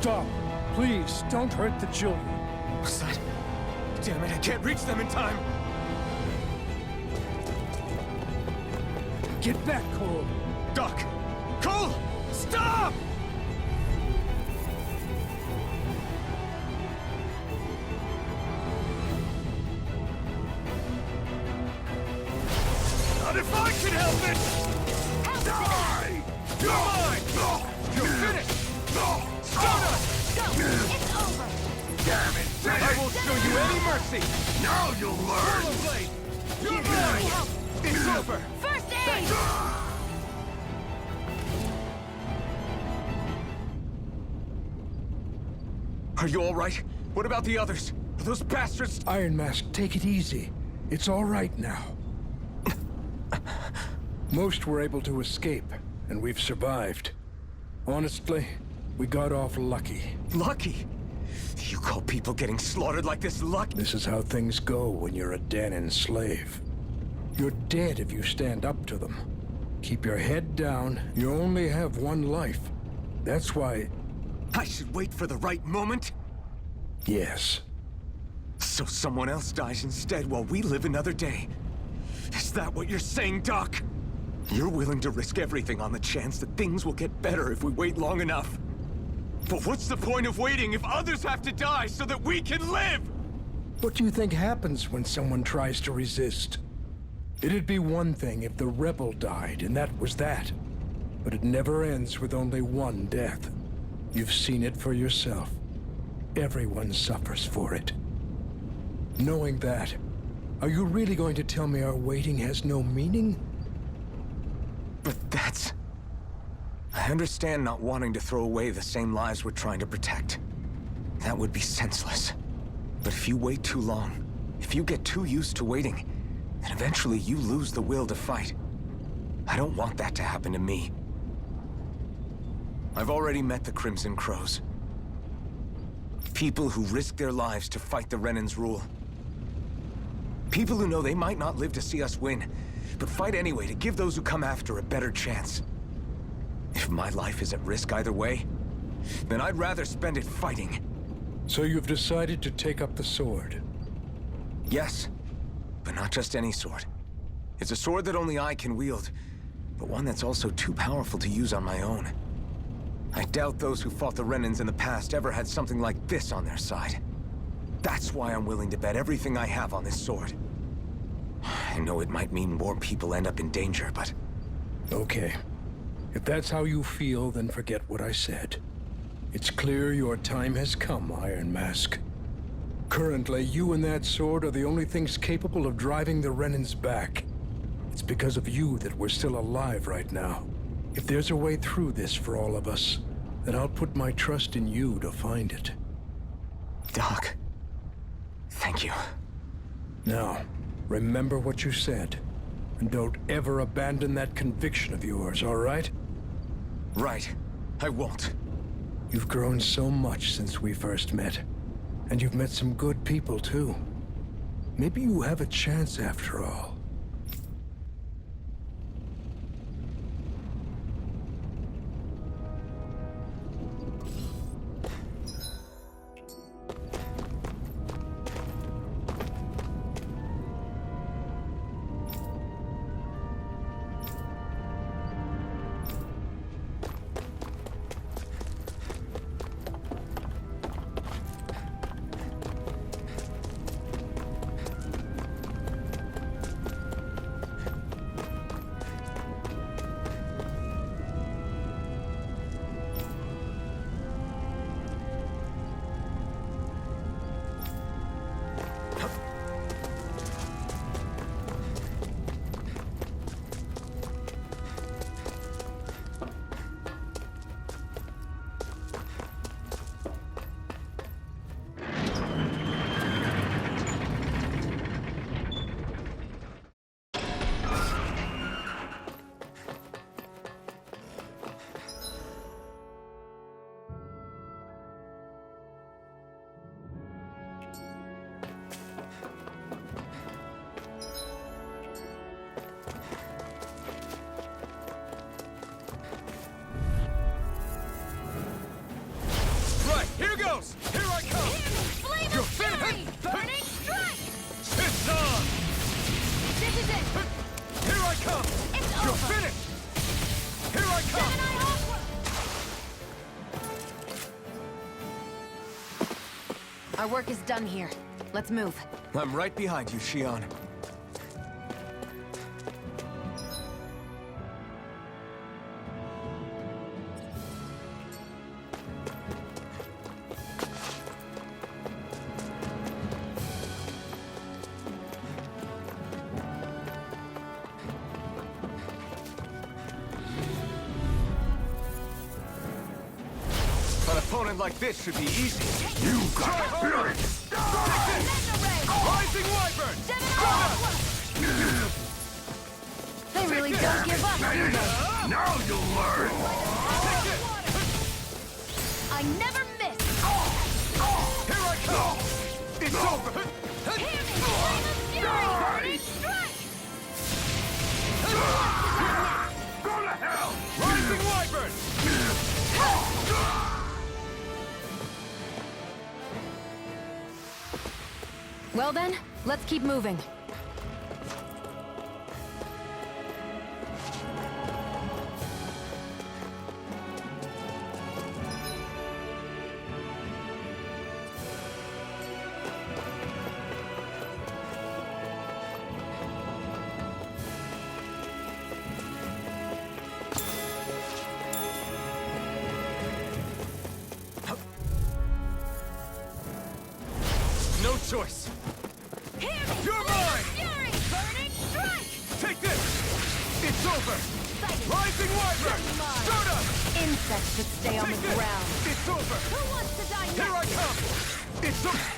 Stop. Please, don't hurt the children. What's that? Damn it, I can't reach them in time! Get back, Cole. Doc! Cole! Stop! Not if I can help it! Die! You're mine! You're finished! Stun us! Go! It's over! Damn it! I won't show you any mercy! Now you'll learn! Blade! You're Let me mine! help! It's over! First aid! Are you all right? What about the others? Are those bastards? Iron Mask, take it easy. It's all right now. Most were able to escape, and we've survived. Honestly, we got off lucky. Lucky? You call people getting slaughtered like this lucky? This is how things go when you're a Danan slave. You're dead if you stand up to them. Keep your head down. You only have one life. That's why... I should wait for the right moment? Yes. So someone else dies instead while we live another day. Is that what you're saying, Doc? You're willing to risk everything on the chance that things will get better if we wait long enough. But what's the point of waiting if others have to die so that we can live? What do you think happens when someone tries to resist? It'd be one thing if the rebel died, and that was that. But it never ends with only one death. You've seen it for yourself. Everyone suffers for it. Knowing that, are you really going to tell me our waiting has no meaning? But that's... I understand not wanting to throw away the same lives we're trying to protect. That would be senseless. But if you wait too long, if you get too used to waiting, then eventually you lose the will to fight. I don't want that to happen to me. I've already met the Crimson Crows. People who risk their lives to fight the Renan's rule. People who know they might not live to see us win, but fight anyway to give those who come after a better chance. If my life is at risk either way, then I'd rather spend it fighting. So you've decided to take up the sword? Yes, but not just any sword. It's a sword that only I can wield, but one that's also too powerful to use on my own. I doubt those who fought the Renans in the past ever had something like this on their side. That's why I'm willing to bet everything I have on this sword. I know it might mean more people end up in danger, but... Okay. If that's how you feel, then forget what I said. It's clear your time has come, Iron Mask. Currently, you and that sword are the only things capable of driving the Renans back. It's because of you that we're still alive right now. If there's a way through this for all of us, then I'll put my trust in you to find it. Doc, thank you. Now, remember what you said. And don't ever abandon that conviction of yours, all right? Right. I won't. You've grown so much since we first met. And you've met some good people, too. Maybe you have a chance after all. right, here goes! Here I come! Flame You're of fury! finished! Burning strike! It's on! This is it! Here I come! It's You're over! finished! Here I come! Gemini Aqua! Our work is done here. Let's move. I'm right behind you, Shion. An opponent like this should be easy. You got spirit! Mega Ray! Rising Wyvern! Gemini Aqua! They really don't give up, do they? Now you'll learn! I never miss! Here I come! It's over! Hear me! Flame of fury! Burning strike! Go to hell! Rising Wyvern! Well then, let's keep moving. No choice! Hear me! You're Flame mine! of fury! Burning strike! Take this! It's over! Sighted. Rising Wyvern! You're mine. Start up! Insects that stay on Take the this! ground. It's over! Who wants to die Here I next? come! It's over!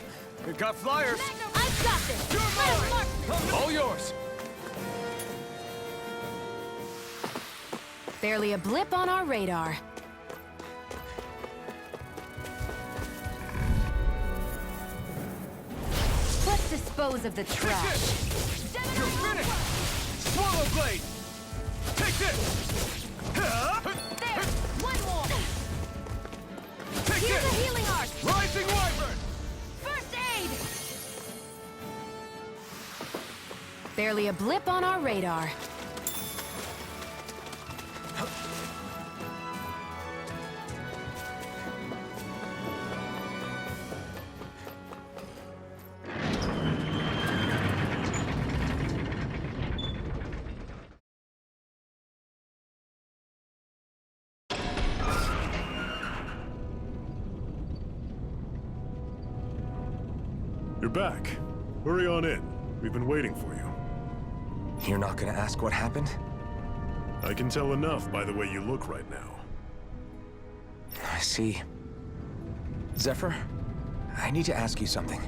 We got flyers! I've got this! You're Let 'em mine! mark me. All yours! Barely a blip on our radar. Let's dispose of the Take trash. this! You're finished! Swallow Blade! Take this! There! One more! Take Here's a this! healing arc! Rising Wyvern! First aid! Barely a blip on our radar. You're back. Hurry on in. We've been waiting for you. You're not gonna ask what happened? I can tell enough by the way you look right now. I see. Zephyr, I need to ask you something.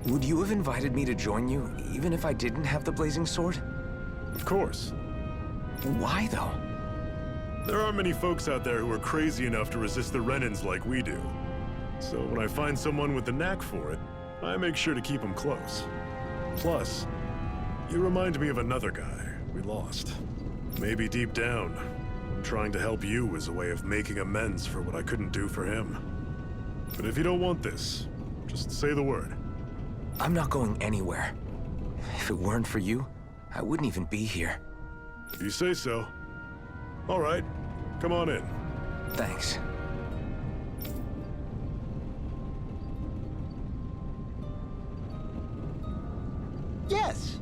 Would you have invited me to join you, even if I didn't have the Blazing Sword? Of course. Why, though? There aren't many folks out there who are crazy enough to resist the Renans like we do. So when I find someone with the knack for it, I make sure to keep them close. Plus, you remind me of another guy we lost. Maybe deep down, I'm trying to help you as a way of making amends for what I couldn't do for him. But if you don't want this, just say the word. I'm not going anywhere. If it weren't for you, I wouldn't even be here. If you say so. All right, come on in. Thanks. Yes.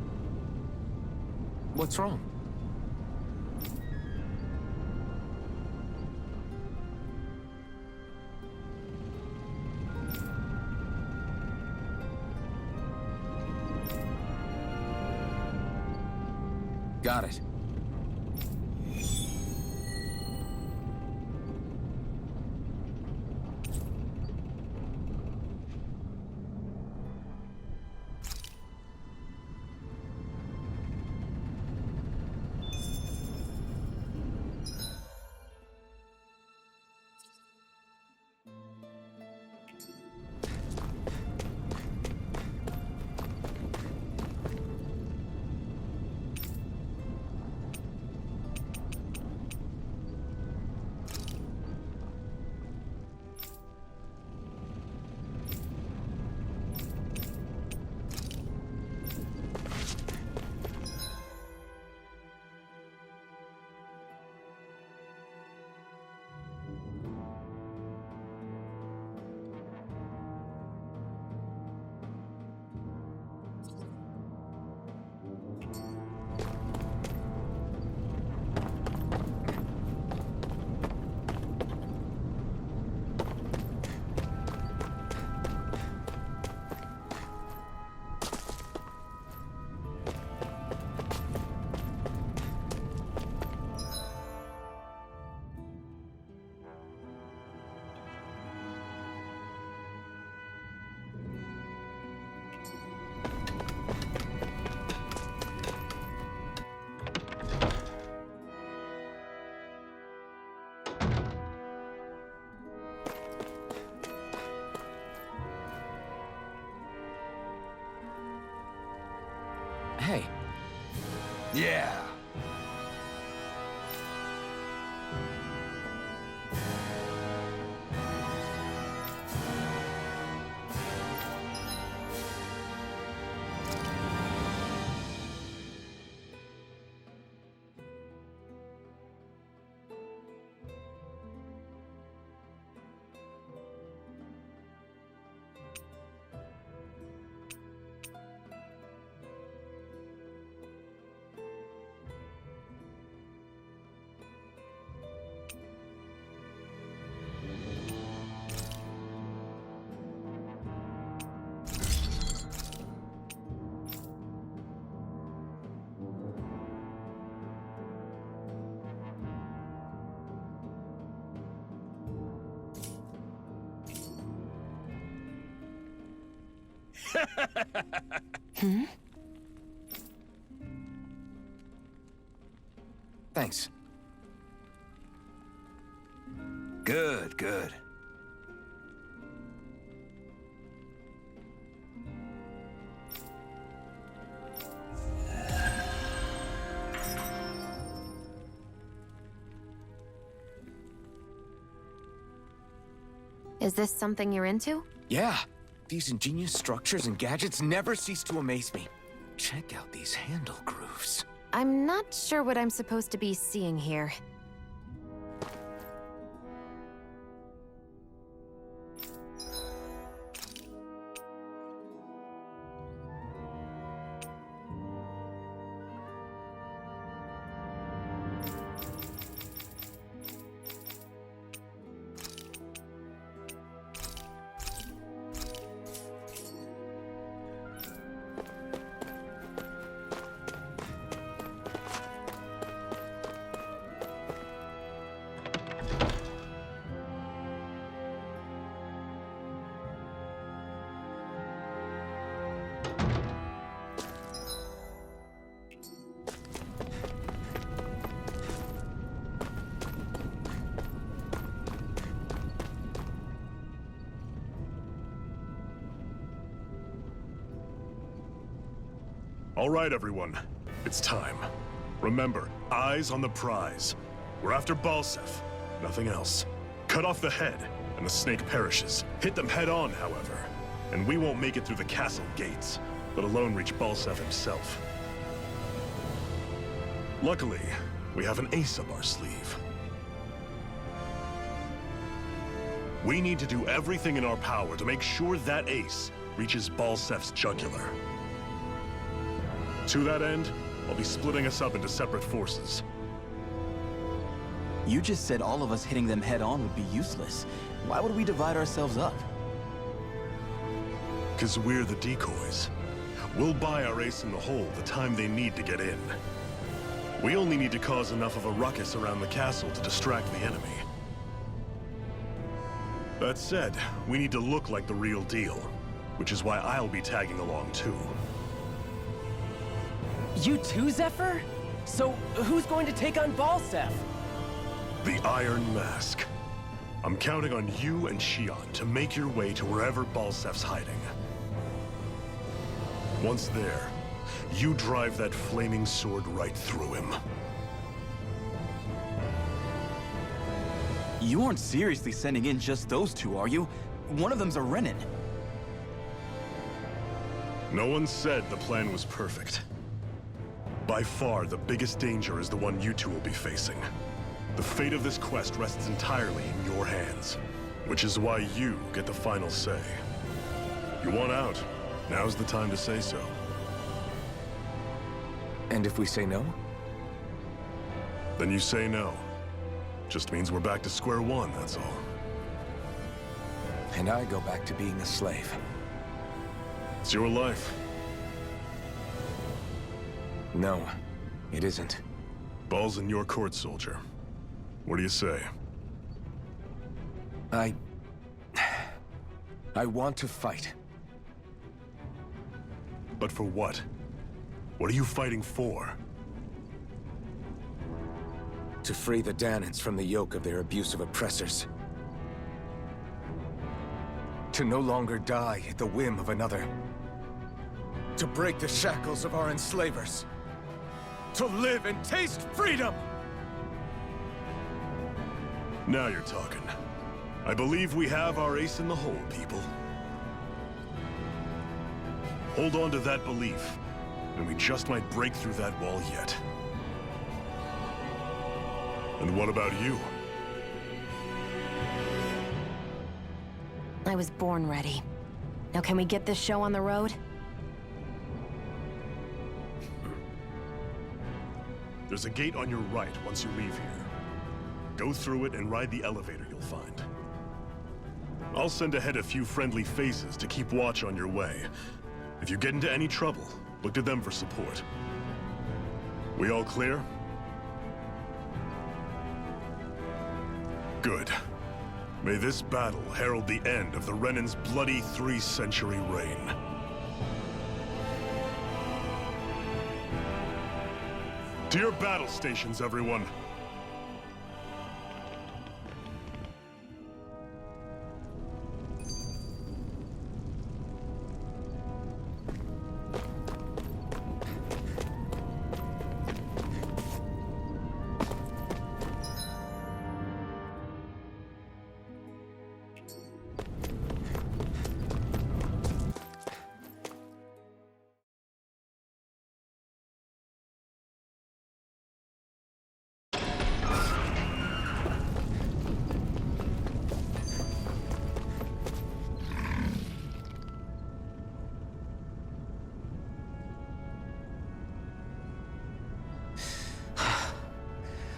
What's wrong? Got it. Hey, Yeah. thanks. Good, good. Is this something you're into? Yeah, these ingenious structures and gadgets never cease to amaze me. Check out these handle grooves. I'm not sure what I'm supposed to be seeing here. All right, everyone. It's time. Remember, eyes on the prize. We're after Balseph, nothing else. Cut off the head, and the snake perishes. Hit them head on, however, and we won't make it through the castle gates, let alone reach Balseph himself. Luckily, we have an ace up our sleeve. We need to do everything in our power to make sure that ace reaches Balseph's jugular. To that end, I'll be splitting us up into separate forces. You just said all of us hitting them head on would be useless. Why would we divide ourselves up? Because we're the decoys. We'll buy our ace in the hole the time they need to get in. We only need to cause enough of a ruckus around the castle to distract the enemy. That said, we need to look like the real deal, which is why I'll be tagging along too. You too, Zephyr? So, who's going to take on Balseph? The Iron Mask. I'm counting on you and Shion to make your way to wherever Balseph's hiding. Once there, you drive that flaming sword right through him. You aren't seriously sending in just those two, are you? One of them's a Renin. No one said the plan was perfect. By far, the biggest danger is the one you two will be facing. The fate of this quest rests entirely in your hands, which is why you get the final say. You want out? Now's the time to say so. And if we say no? Then you say no. Just means we're back to square one, that's all. And I go back to being a slave. It's your life. No, it isn't. Ball's in your court, soldier. What do you say? I want to fight. But for what? What are you fighting for? To free the Dahnans from the yoke of their abusive oppressors. To no longer die at the whim of another. To break the shackles of our enslavers. To live and taste freedom! Now you're talking. I believe we have our ace in the hole, people. Hold on to that belief, and we just might break through that wall yet. And what about you? I was born ready. Now can we get this show on the road? There's a gate on your right once you leave here. Go through it and ride the elevator you'll find. I'll send ahead a few friendly faces to keep watch on your way. If you get into any trouble, look to them for support. We all clear? Good. May this battle herald the end of the Renan's bloody 3-century reign. To your battle stations, everyone.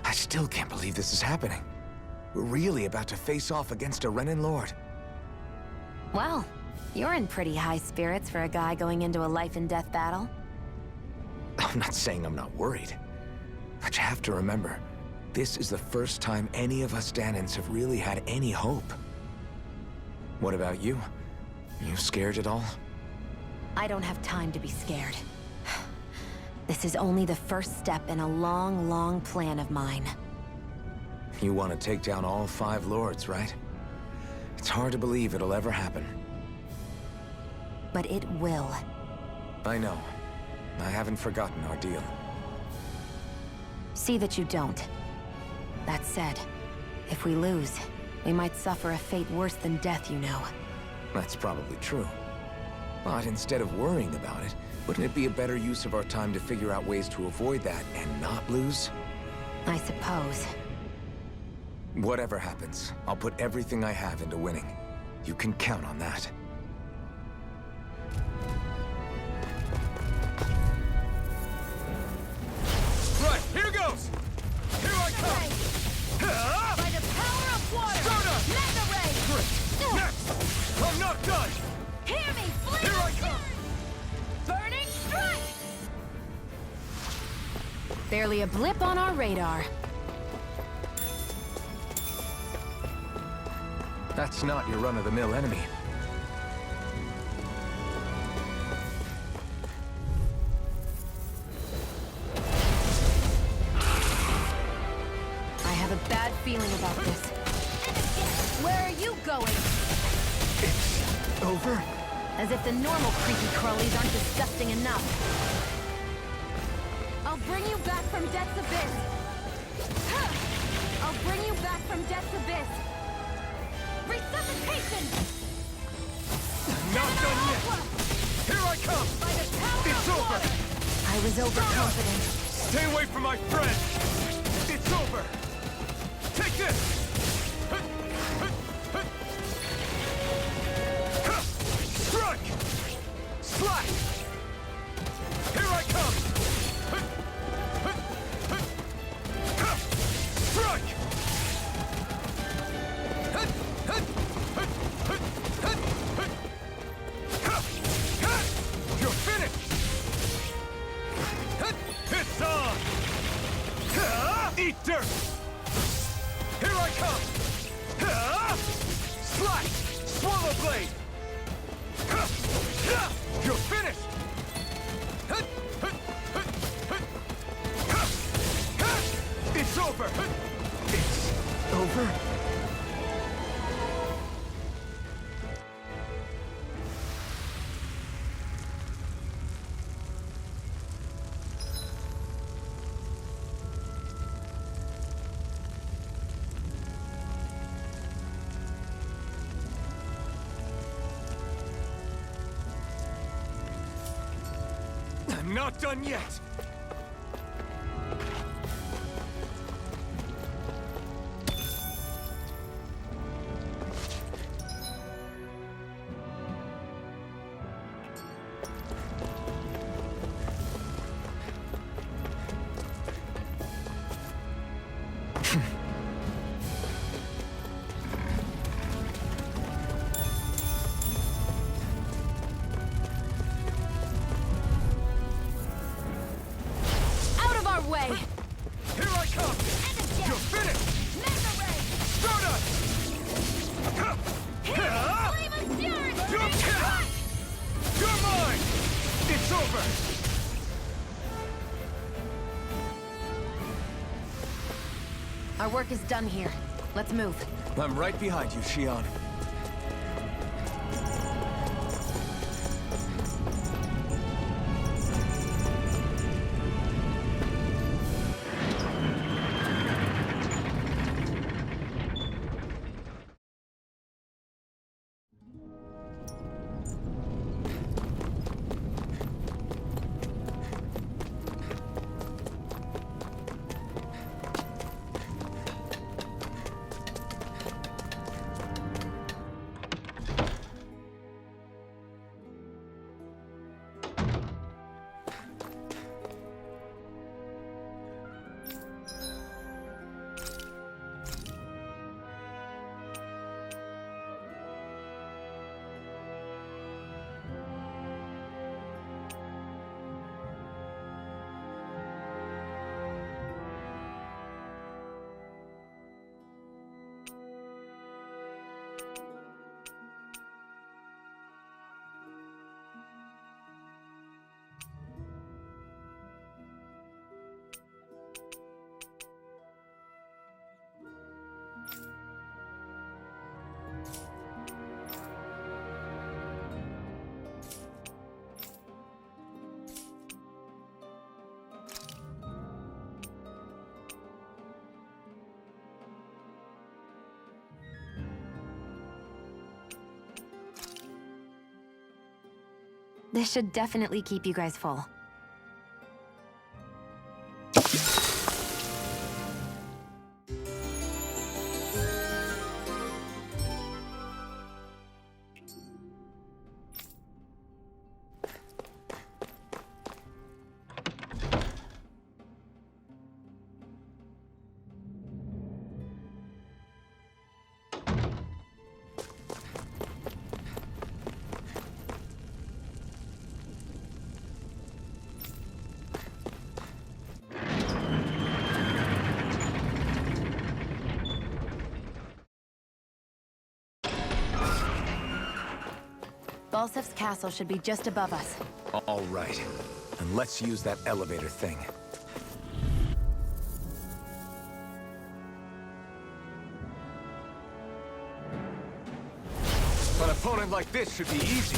I still can't believe this is happening. We're really about to face off against a Renan Lord. Well, you're in pretty high spirits for a guy going into a life-and-death battle. I'm not saying I'm not worried. But you have to remember, this is the first time any of us Dahnans have really had any hope. What about you? You scared at all? I don't have time to be scared. This is only the first step in a long, long plan of mine. You want to take down all 5 lords, right? It's hard to believe it'll ever happen. But it will. I know. I haven't forgotten our deal. See that you don't. That said, if we lose, we might suffer a fate worse than death, you know. That's probably true. But instead of worrying about it, wouldn't it be a better use of our time to figure out ways to avoid that and not lose? I suppose. Whatever happens, I'll put everything I have into winning. You can count on that. Right, here goes! Here I come! By the power of water! Soda! Mega ray! Next! I'm not done! Hear me! Flame Here I of come! fury! Burning strike! Barely a blip on our radar. That's not your run-of-the-mill enemy. I have a bad feeling about this. Where are you going? It's over? As if the normal creepy crawlies aren't disgusting enough. I'll bring you back from Death's Abyss. I'll bring you back from Death's Abyss. Resuscitation! Not done yet! Here I come! By the power It's of over! water! I was overconfident. Stay away from my friend! It's over! Take this! Strike! Slash! Here I come! Strike! You're finished! It's on! Eat dirt! Here I I'm not done yet! Out of our way! Here I come! You're finished! Stardust! You're mine! It's over! Our work is done here. Let's move. I'm right behind you, Shion. This should definitely keep you guys full. Balsef's castle should be just above us. All right. And let's use that elevator thing. An opponent like this should be easy.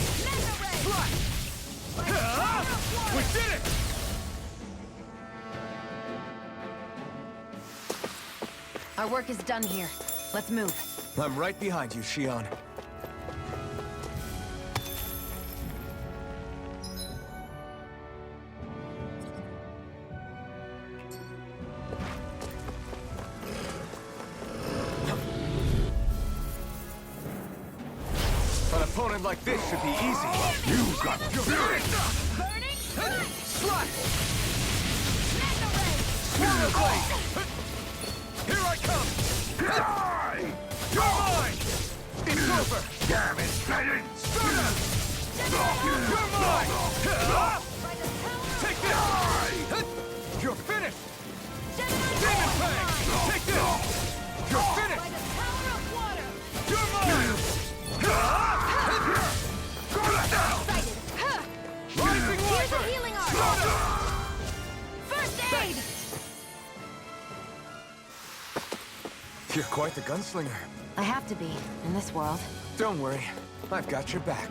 Slash! We did it! Our work is done here. Let's move. I'm right behind you, Shion. An opponent like this should be easy. You got spirit! Slash! Swallow blade! Here I come! Die! You're mine! It's over! Damn it, Satan! Stardust! You're mine! Take this! You're finished! Demon Fang! Take this! You're finished! You're mine! Rising Wyvern! Stardust! First aid! You're quite the gunslinger. I have to be, in this world. Don't worry, I've got your back.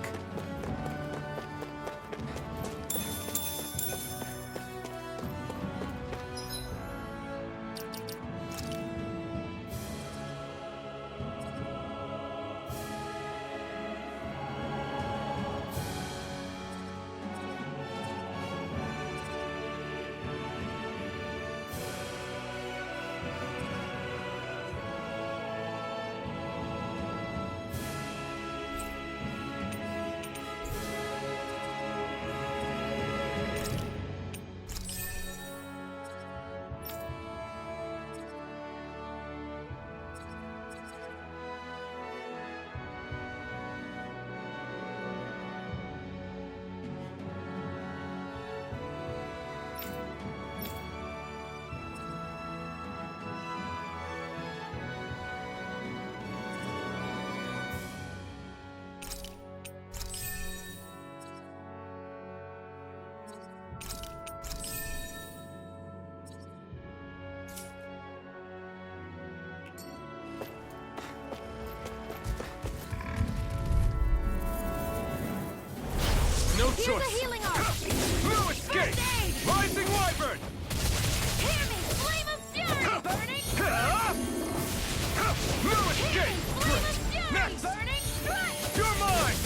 choice! Here's a healing arc! No escape! First aid! Rising Wyvern! Hear me! Flame of fury! Burning! No Hear escape! me! Flame of fury! Next! Burning strike! You're mine!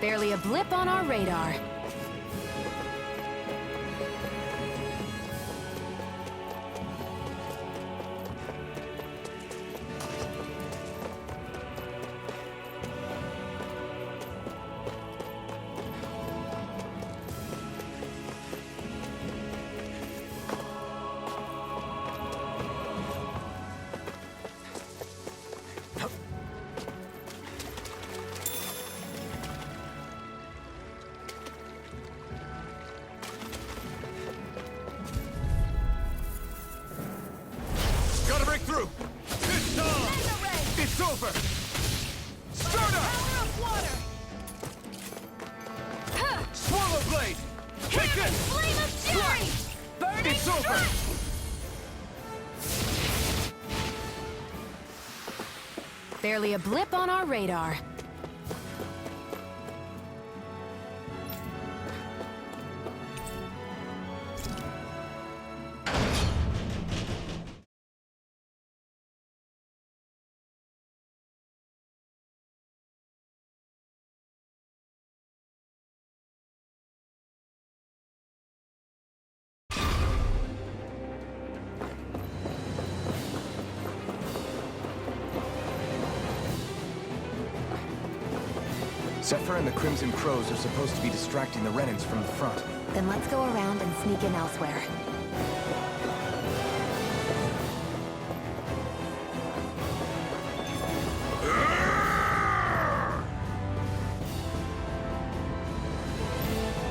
Barely a blip on our radar. Gotta break through! This time! Mega ray! It's over! Stardust! Power of water! Huh! Swallow Blade! Take Hear me! this! Flame of fury! Burning It's over! strike! Barely a blip on our radar. Zephyr and the Crimson Crows are supposed to be distracting the Renans from the front. Then let's go around and sneak in elsewhere.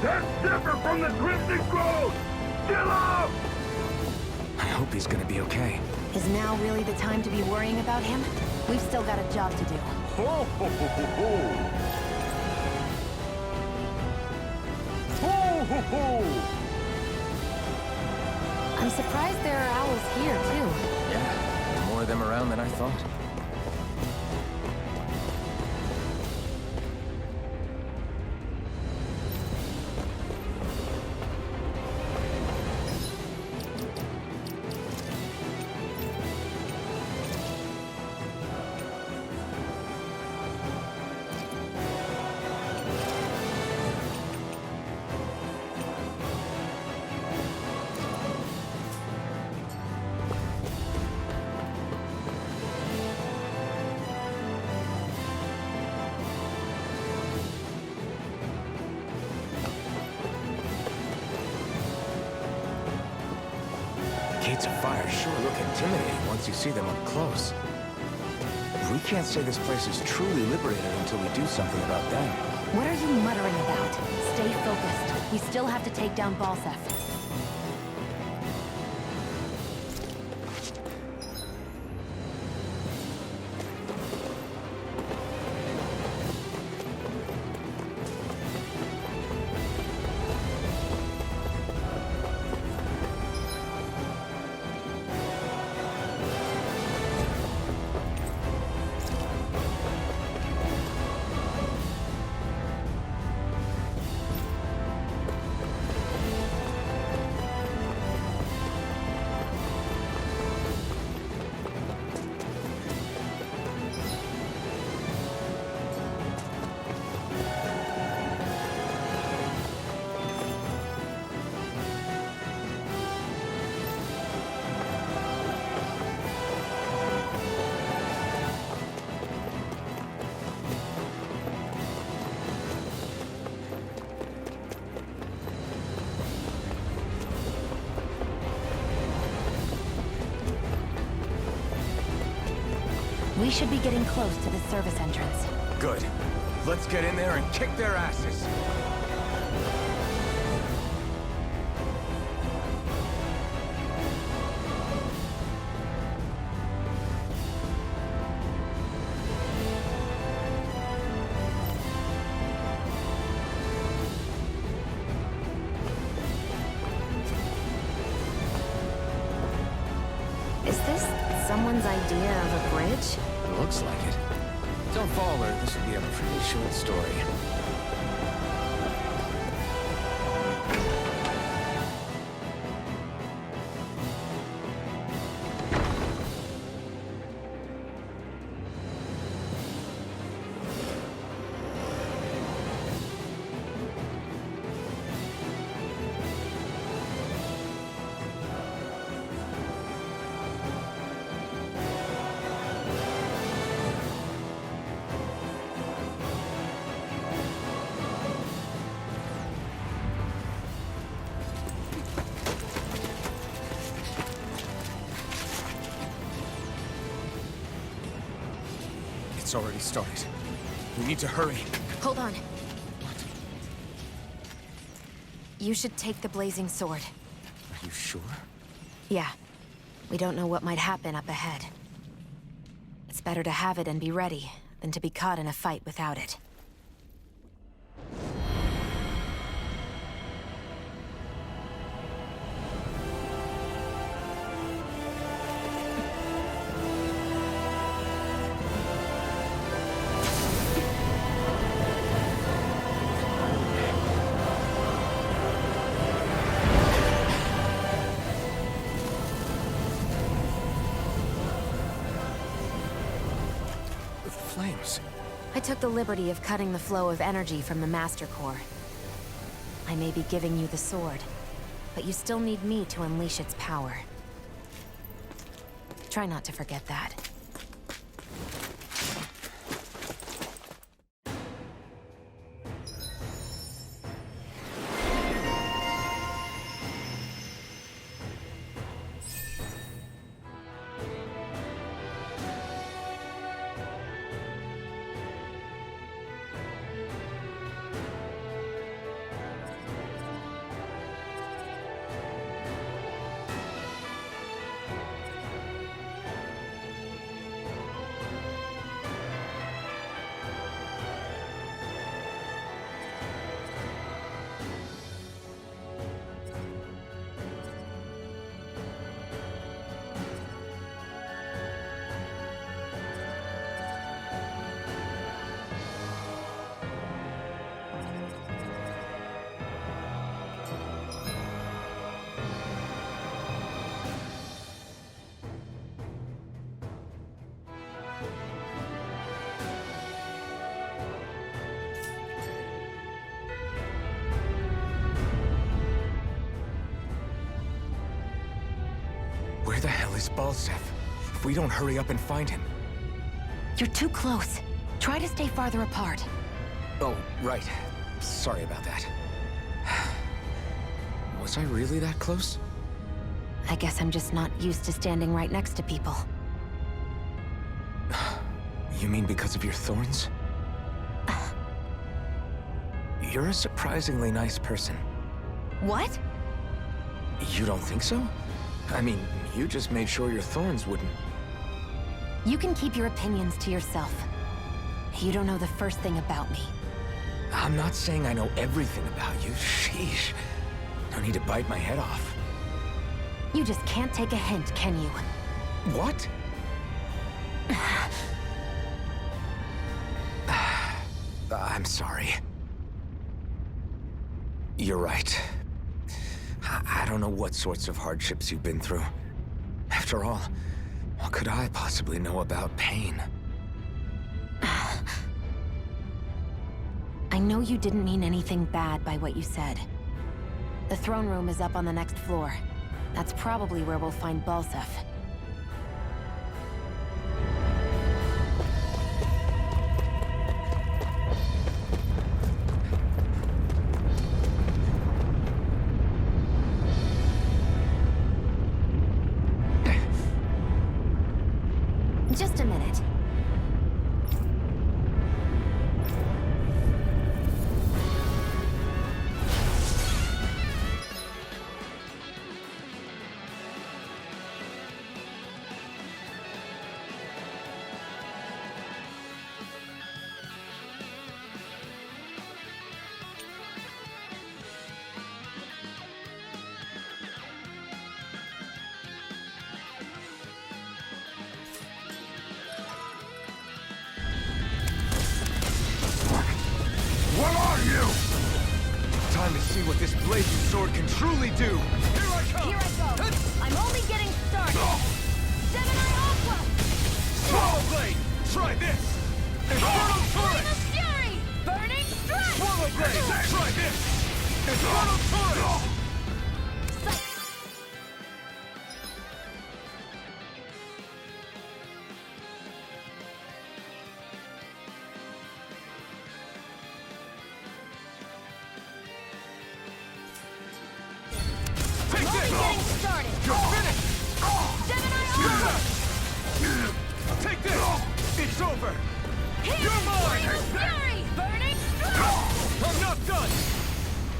That's Zephyr from the Crimson Crows! Still up! I hope he's gonna be okay. Is now really the time to be worrying about him? We've still got a job to do. Ho, ho, ho, ho, ho! Ho, ho, ho! I'm surprised there are owls here, too. Yeah, more of them around than I thought. Gates of Fire sure look intimidating once you see them up close. We can't say this place is truly liberated until we do something about them. What are you muttering about? Stay focused. We still have to take down Balsef. We should be getting close to the service entrance. Good. Let's get in there and kick their asses. someone's idea of a bridge? It looks like it. Don't fall or this will be a pretty short story. It's already started. We need to hurry. Hold on. You should take the blazing sword. Are you sure? Yeah. We don't know what might happen up ahead. It's better to have it and be ready than to be caught in a fight without it. Flames. I took the liberty of cutting the flow of energy from the Master Core. I may be giving you the sword, but you still need me to unleash its power. Try not to forget that. Where the hell is Balsef? If we don't hurry up and find him... You're too close. Try to stay farther apart. Oh, right. Sorry about that. Was I really that close? I guess I'm just not used to standing right next to people. You mean because of your thorns? You're a surprisingly nice person. What? You don't think so? I mean, you just made sure your thorns wouldn't... You can keep your opinions to yourself. You don't know the first thing about me. I'm not saying I know everything about you. Sheesh. No need to bite my head off. You just can't take a hint, can you? What? I'm sorry. You're right. I don't know what sorts of hardships you've been through. After all, what could I possibly know about pain? I know you didn't mean anything bad by what you said. The throne room is up on the next floor. That's probably where we'll find Balsef. Just a minute. are you? Time to see what this blazing sword can truly do. Here I come! Here I go. I'm only getting started. Gemini Ultra! Swallow Blade! Try this! Infernal Flame Turret! of Fury! Burning Strike! Swallow Blade! Try this! Infernal Turret! Take Only this! getting started. You're finished! Gemini Ultra! Take this! It's over! Here! You're mine! Flame of Fury! Burning Strike! I'm not done!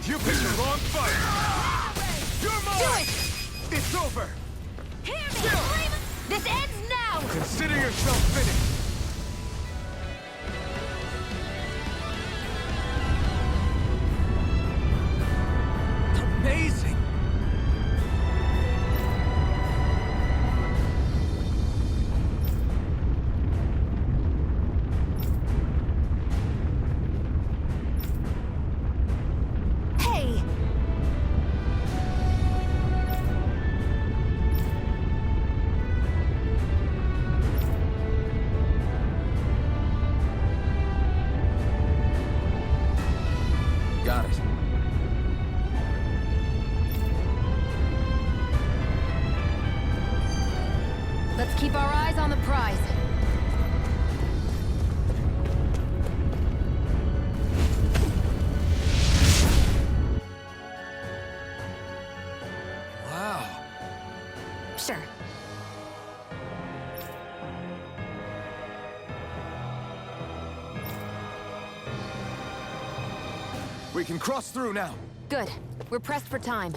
You picked the wrong fight! You're mine! Do it! It's over! Hear me! Flame of... This ends now! Consider yourself finished! Amazing! Hey! Got it. Let's keep our eyes on the prize. Wow. Sure. We can cross through now. Good. We're pressed for time.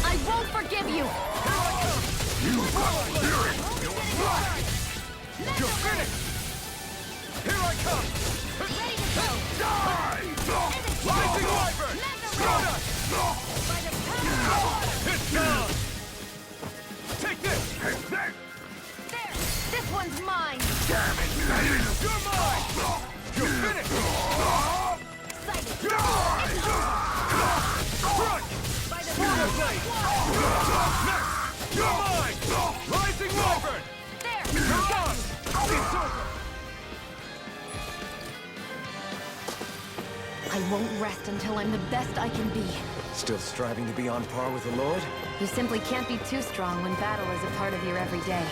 I won't forgive you! You're finished! Here I come! Ready to go! Rising Wyvern! Scrota! By the power of It's down! Take this! there! This one's mine! You're mine! You're finished! Sighted! Strike! By the Swallow Blade! Next! You're mine! Rising Wyvern! There! You're done! It's over! I won't rest until I'm the best I can be. Still striving to be on par with the Lord? You simply can't be too strong when battle is a part of your everyday.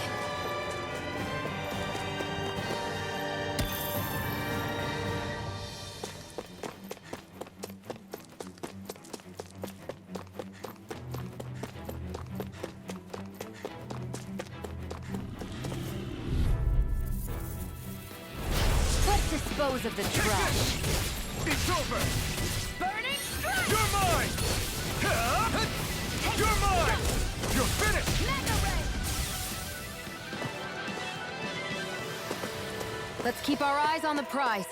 Let's dispose of the trash. It's over! Burning Strike! You're mine! You're mine! You're finished! Mega Ray! Let's keep our eyes on the prize.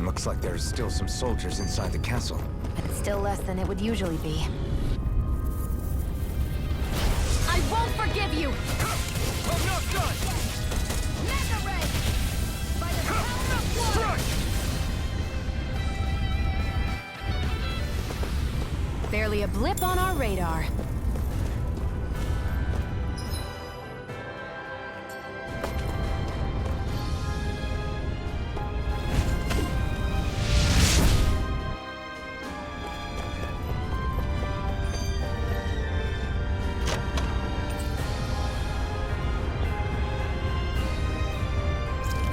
Looks like there's still some soldiers inside the castle. It's still less than it would usually be. I won't forgive you! I'm not done! Mega Ray! By the power of one! Strike! Barely a blip on our radar.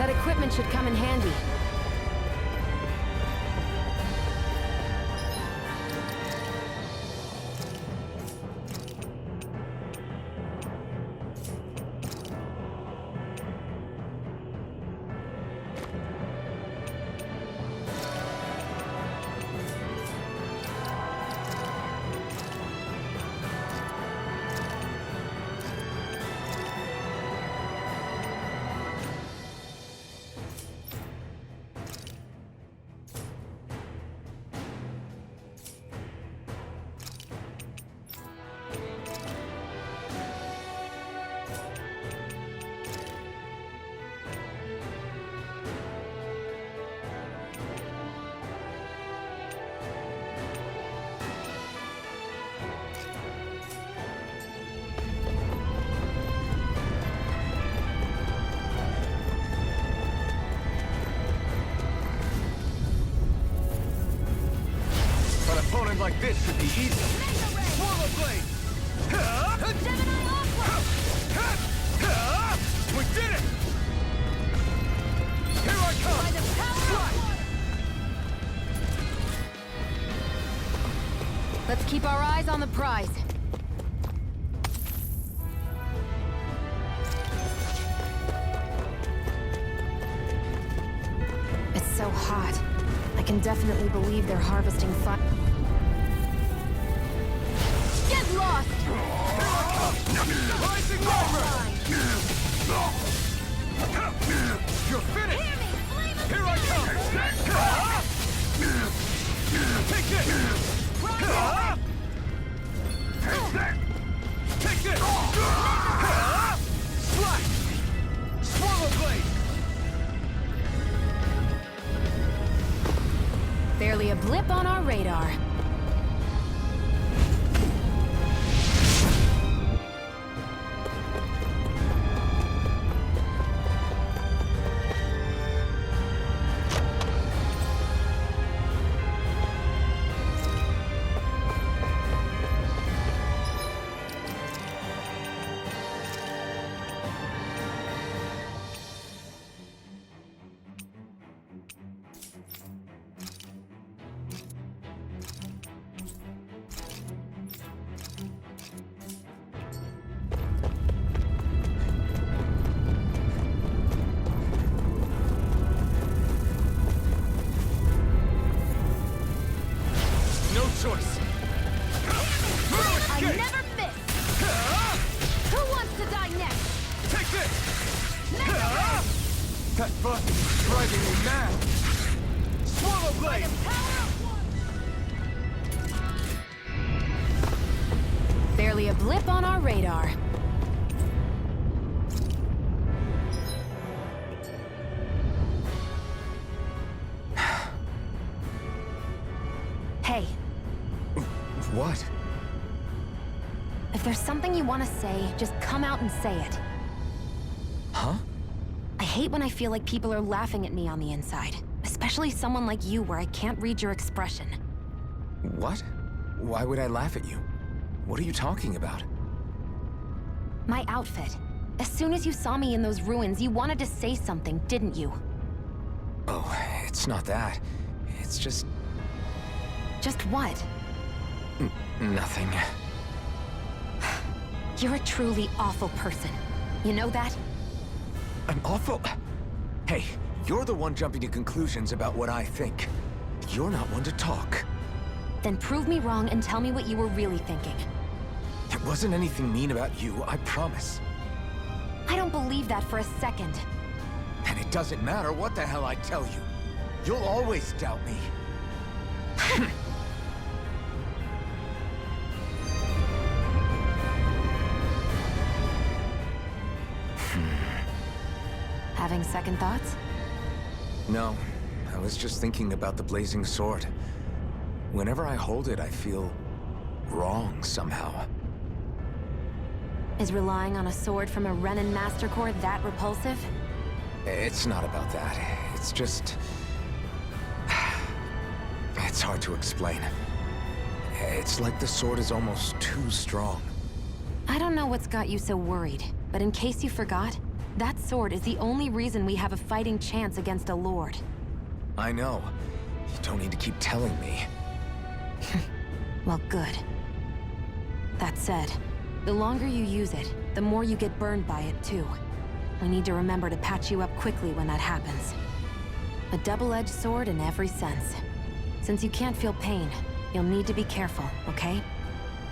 That equipment should come in handy. An opponent like this should be easy. Swallow Blade! Gemini Aqua! We did it! Here I come! By the power of one! Let's keep our eyes on the prize. It's so hot. I can definitely believe they're harvesting fire. Get lost! Rising Rider! You're finished! Here I come! Take this! Take this! Slash! Swallow Blade! Barely a blip on our radar. No choice! I never miss! Who wants to die next? Take this! That bus is driving me mad! Swallow Blade! Barely a blip on our radar. Hey, What? if there's something you want to say, just come out and say it. Huh? I hate when I feel like people are laughing at me on the inside. Especially someone like you where I can't read your expression. What? Why would I laugh at you? What are you talking about? My outfit. As soon as you saw me in those ruins, you wanted to say something, didn't you? Oh, it's not that. It's just... Just what? nothing. You're a truly awful person. You know that? I'm awful... Hey, you're the one jumping to conclusions about what I think. You're not one to talk. Then prove me wrong and tell me what you were really thinking. It wasn't anything mean about you, I promise. I don't believe that for a second. And it doesn't matter what the hell I tell you. You'll always doubt me. Having second thoughts? No, I was just thinking about the blazing sword. Whenever I hold it, I feel... wrong somehow. Is relying on a sword from a Renin Master Core that repulsive? It's not about that. It's just... It's hard to explain. It's like the sword is almost too strong. I don't know what's got you so worried, but in case you forgot, That sword is the only reason we have a fighting chance against a lord. I know. You don't need to keep telling me. Well, good. That said, the longer you use it, the more you get burned by it, too. We need to remember to patch you up quickly when that happens. A double-edged sword in every sense. Since you can't feel pain, you'll need to be careful, okay?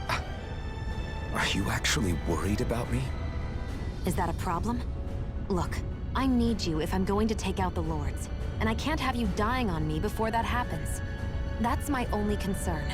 Are you actually worried about me? Is that a problem? Look, I need you if I'm going to take out the lords, and I can't have you dying on me before that happens. That's my only concern.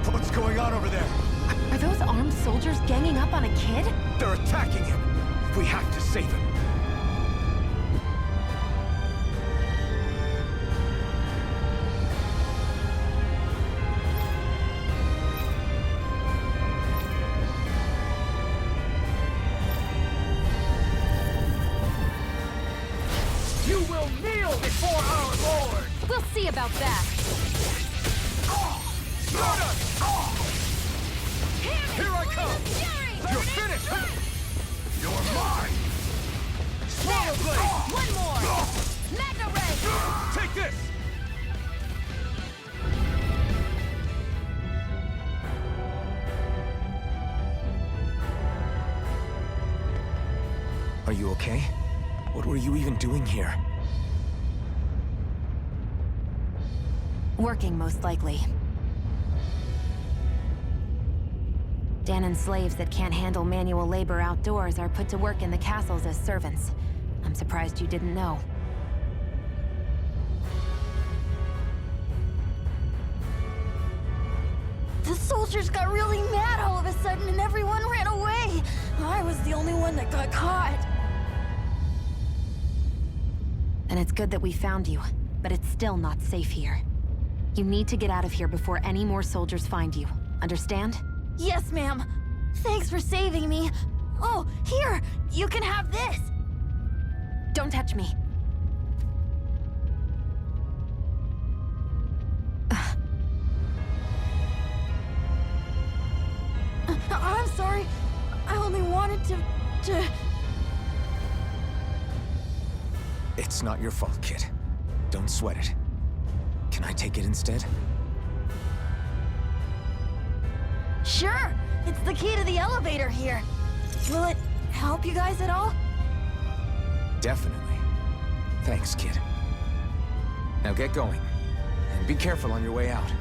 What's going on over there? Are those armed soldiers ganging up on a kid? They're attacking him! We have to save him! You will kneel before our Lord! We'll see about that. Here I come! You're finished! You're mine! Swallow Blade! One more! Magna Ray! Take this! Are you okay? What were you even doing here? Working, most likely. Danan's slaves that can't handle manual labor outdoors are put to work in the castles as servants. I'm surprised you didn't know. The soldiers got really mad all of a sudden and everyone ran away. I was the only one that got caught. And it's good that we found you, but it's still not safe here. You need to get out of here before any more soldiers find you. Understand? Yes, ma'am. Thanks for saving me. Oh, here! You can have this! Don't touch me. I'm sorry. I only wanted to... It's not your fault, kid. Don't sweat it. Can I take it instead? Sure! It's the key to the elevator here. Will it help you guys at all? Definitely. Thanks, kid. Now get going. And be careful on your way out.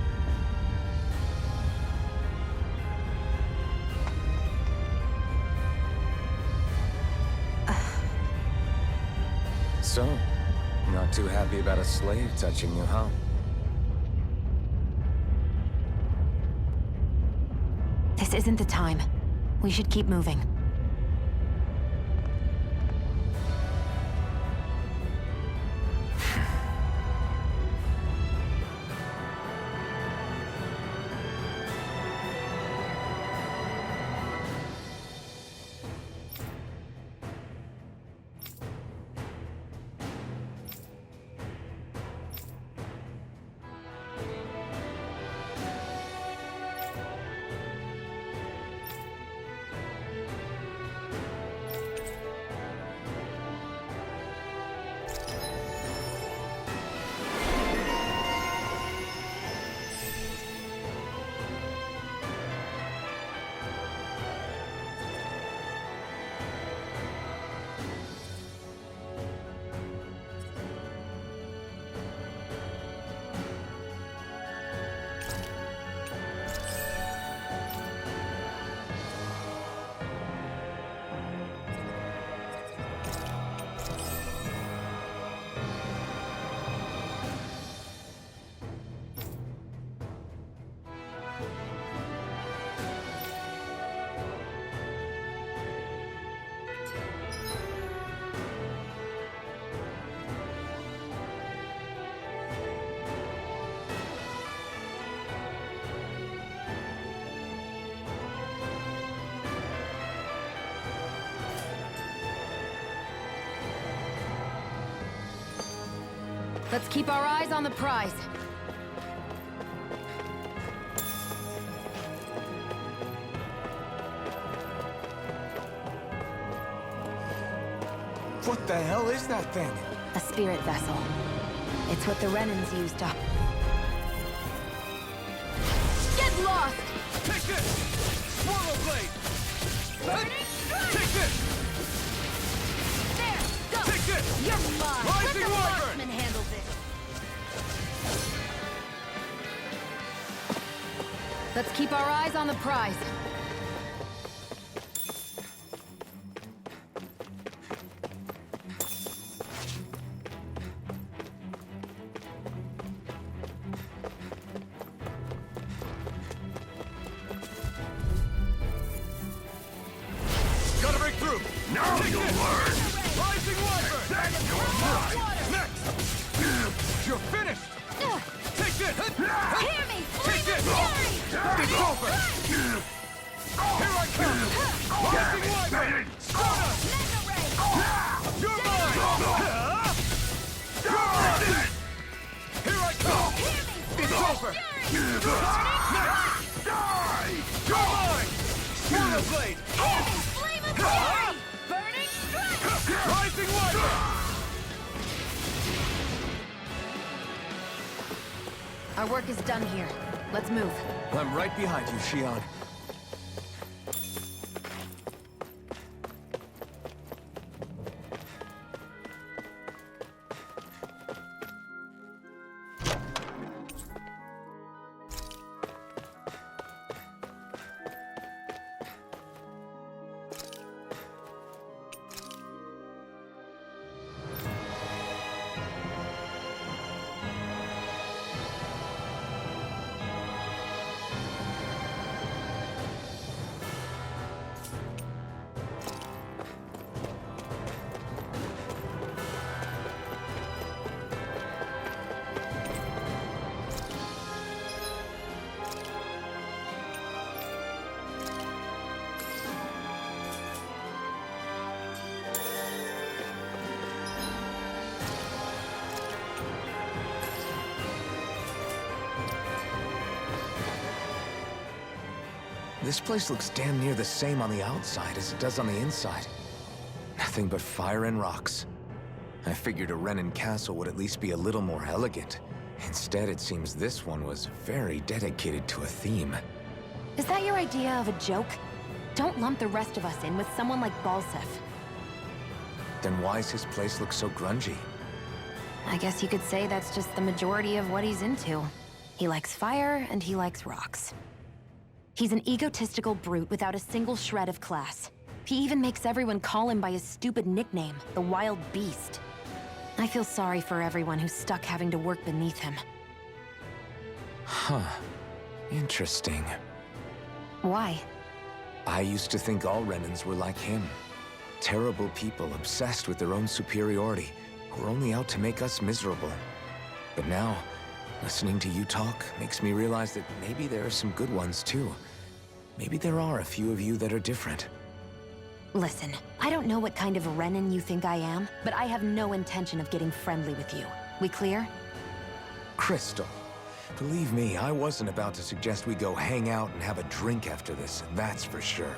So, not too happy about a slave touching you, huh? This isn't the time. We should keep moving. Let's keep our eyes on the prize. What the hell is that thing? A spirit vessel. It's what the Renans used to... Get lost! Take this! Swallow blade! Take this! There! Go! Take this! You're mine! Rising Let the Wyvern! marksman handle this! Let's keep our eyes on the prize. Gotta break through! Now Take you'll this! learn! Rising Wyvern! That's your prize! Next! You're finished! Take this! Hear me! Take Flame this! of fury! It's over! Here I come! Rising Wyvern! Stardust! Mega ray! You're mine! You're mine! Here I come! It's over! Die! You're mine! Swallow blade! Flame of fury! Burning strike! Rising Wyvern! Our work is done here. Let's move. I'm right behind you, Shion. This place looks damn near the same on the outside as it does on the inside. Nothing but fire and rocks. I figured a Renan castle would at least be a little more elegant. Instead, it seems this one was very dedicated to a theme. Is that your idea of a joke? Don't lump the rest of us in with someone like Balsef. Then why's his place look so grungy? I guess you could say that's just the majority of what he's into. He likes fire and he likes rocks. He's an egotistical brute without a single shred of class. He even makes everyone call him by his stupid nickname, the Wild Beast. I feel sorry for everyone who's stuck having to work beneath him. Huh. Interesting. Why? I used to think all Renans were like him. Terrible people obsessed with their own superiority, who are only out to make us miserable. But now, listening to you talk makes me realize that maybe there are some good ones too. Maybe there are a few of you that are different. Listen, I don't know what kind of Renan you think I am, but I have no intention of getting friendly with you. We clear? Crystal, believe me, I wasn't about to suggest we go hang out and have a drink after this, that's for sure.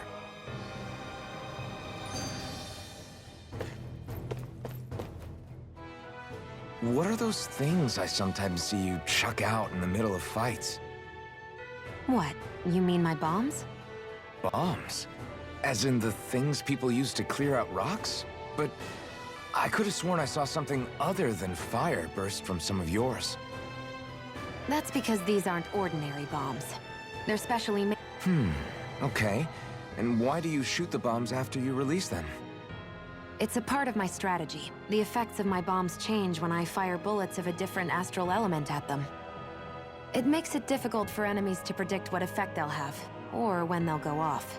What are those things I sometimes see you chuck out in the middle of fights? What? You mean my bombs? Bombs? As in the things people use to clear out rocks? But I could have sworn I saw something other than fire burst from some of yours. That's because these aren't ordinary bombs. They're specially made. Okay. And why do you shoot the bombs after you release them? It's a part of my strategy. The effects of my bombs change when I fire bullets of a different astral element at them. It makes it difficult for enemies to predict what effect they'll have, or when they'll go off.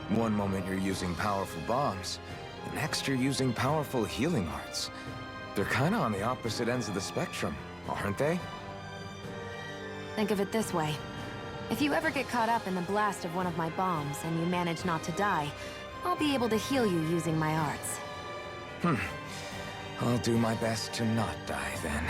One moment you're using powerful bombs, the next you're using powerful healing arts. They're kinda on the opposite ends of the spectrum, aren't they? Think of it this way. If you ever get caught up in the blast of one of my bombs and you manage not to die, I'll be able to heal you using my arts. I'll do my best to not die then.